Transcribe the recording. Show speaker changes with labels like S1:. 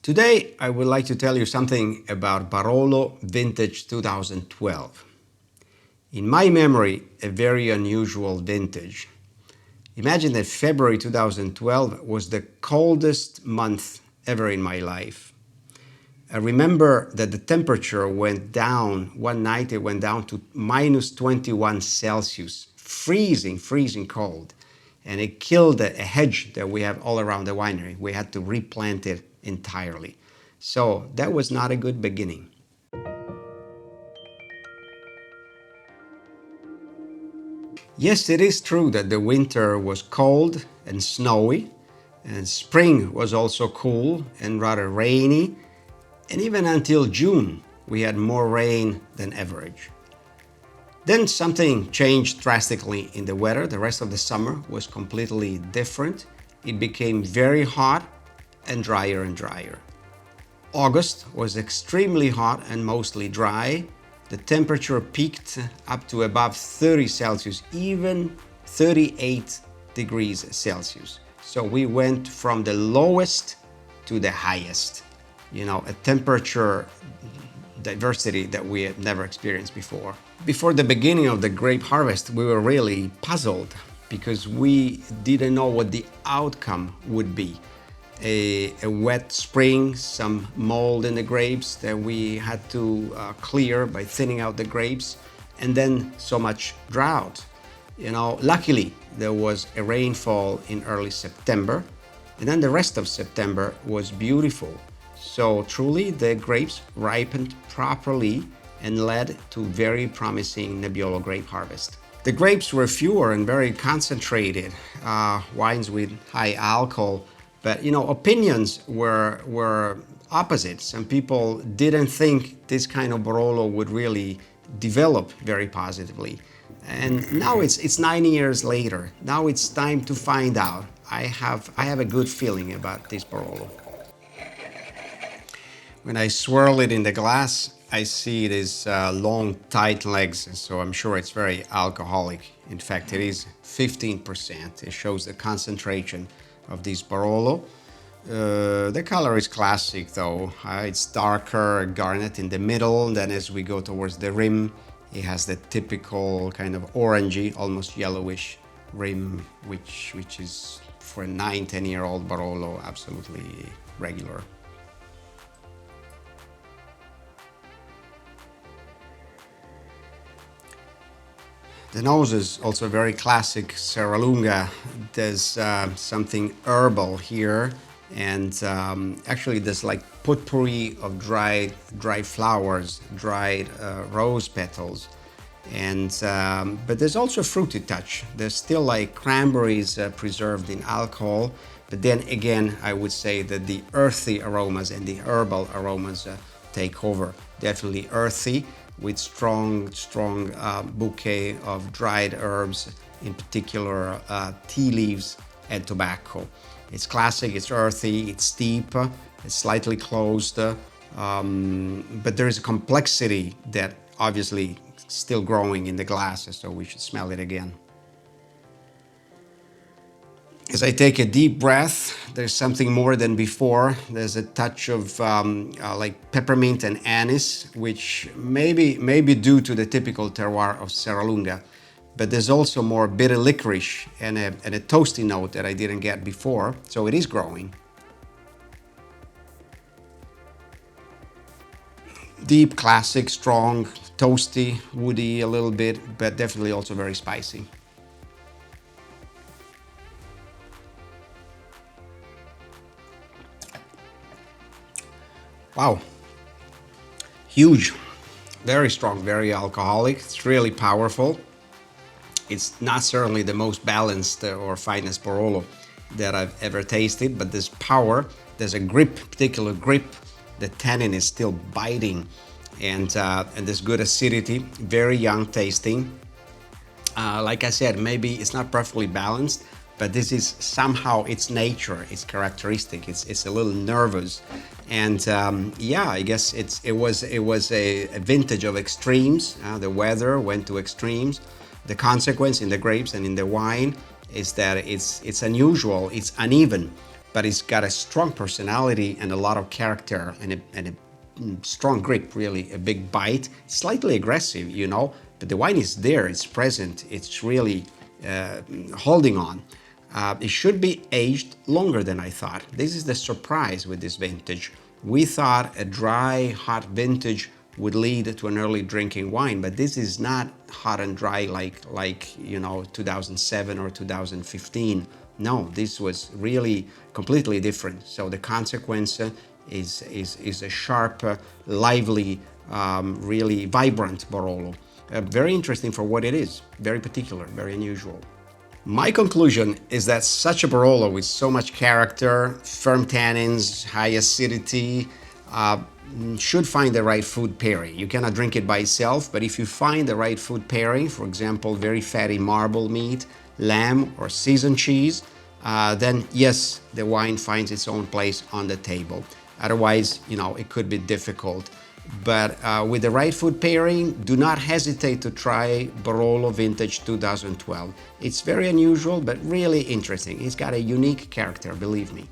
S1: Today, I would like to tell you something about Barolo Vintage 2012. In my memory, a very unusual vintage. Imagine that February 2012 was the coldest month ever in my life. I remember that the temperature went down, one night it went down to minus 21 Celsius, freezing cold. And it killed a hedge that we have all around the winery. We had to replant it entirely. So that was not a good beginning. Yes, it is true that the winter was cold and snowy, and spring was also cool and rather rainy, and even until June we had more rain than average. Then something changed drastically in the weather. The rest of the summer was completely different. It became very hot and drier and drier. August was extremely hot and mostly dry. The temperature peaked up to above 30 Celsius, even 38 degrees Celsius. So we went from the lowest to the highest. A temperature diversity that we had never experienced before. Before the beginning of the grape harvest, we were really puzzled because we didn't know what the outcome would be. A wet spring, some mold in the grapes that we had to clear by thinning out the grapes, and then so much drought. Luckily, there was a rainfall in early September, and then the rest of September was beautiful. So truly, the grapes ripened properly and led to very promising Nebbiolo grape harvest. The grapes were fewer and very concentrated, wines with high alcohol. But opinions were opposite. Some people didn't think this kind of Barolo would really develop very positively. And now it's 9 years later. Now it's time to find out. I have a good feeling about this Barolo. When I swirl it in the glass, I see these long, tight legs, so I'm sure it's very alcoholic. In fact, it is 15%. It shows the concentration of this Barolo. The color is classic though. It's darker garnet in the middle, and then as we go towards the rim, it has the typical kind of orangey, almost yellowish rim, which is for a 9-10-year-old Barolo absolutely regular. The nose is also very classic Serralunga. There's something herbal here, and actually there's like potpourri of dried flowers, dried rose petals, and but there's also a fruity touch. There's still like cranberries preserved in alcohol, but then again I would say that the earthy aromas and the herbal aromas take over. Definitely earthy, with strong bouquet of dried herbs, in particular tea leaves and tobacco. It's classic, it's earthy, it's steep, it's slightly closed, but there is a complexity that obviously still growing in the glass, so we should smell it again. As I take a deep breath, there's something more than before. There's a touch of like peppermint and anise, which may be due to the typical terroir of Serralunga. But there's also more bitter licorice and a toasty note that I didn't get before, so it is growing. Deep, classic, strong, toasty, woody a little bit, but definitely also very spicy. Wow, huge, very strong, very alcoholic. It's really powerful. It's not certainly the most balanced or finest Barolo that I've ever tasted, but there's power, there's a grip, particular grip. The tannin is still biting, and there's good acidity, very young tasting. Like I said, maybe it's not perfectly balanced, but this is somehow its nature, its characteristic. It's a little nervous, and yeah, I guess it was a vintage of extremes. The weather went to extremes. The consequence in the grapes and in the wine is that it's unusual, it's uneven. but it's got a strong personality and a lot of character and a strong grip, really, a big bite, slightly aggressive, you know, but the wine is there, it's present, it's really holding on. It should be aged longer than I thought. This is the surprise with this vintage. We thought a dry, hot vintage would lead to an early drinking wine, but this is not hot and dry like you know, 2007 or 2015. No, this was really completely different. So the consequence is a sharp, lively, really vibrant Barolo. Very interesting for what it is. Very particular, very unusual. My conclusion is that such a Barolo with so much character, firm tannins, high acidity, should find the right food pairing. You cannot drink it by itself, but if you find the right food pairing, for example, very fatty marble meat, lamb, or seasoned cheese, then yes, the wine finds its own place on the table. Otherwise, you know, it could be difficult. But with the right food pairing, do not hesitate to try Barolo Vintage 2012. It's very unusual, but really interesting. It's got a unique character, believe me.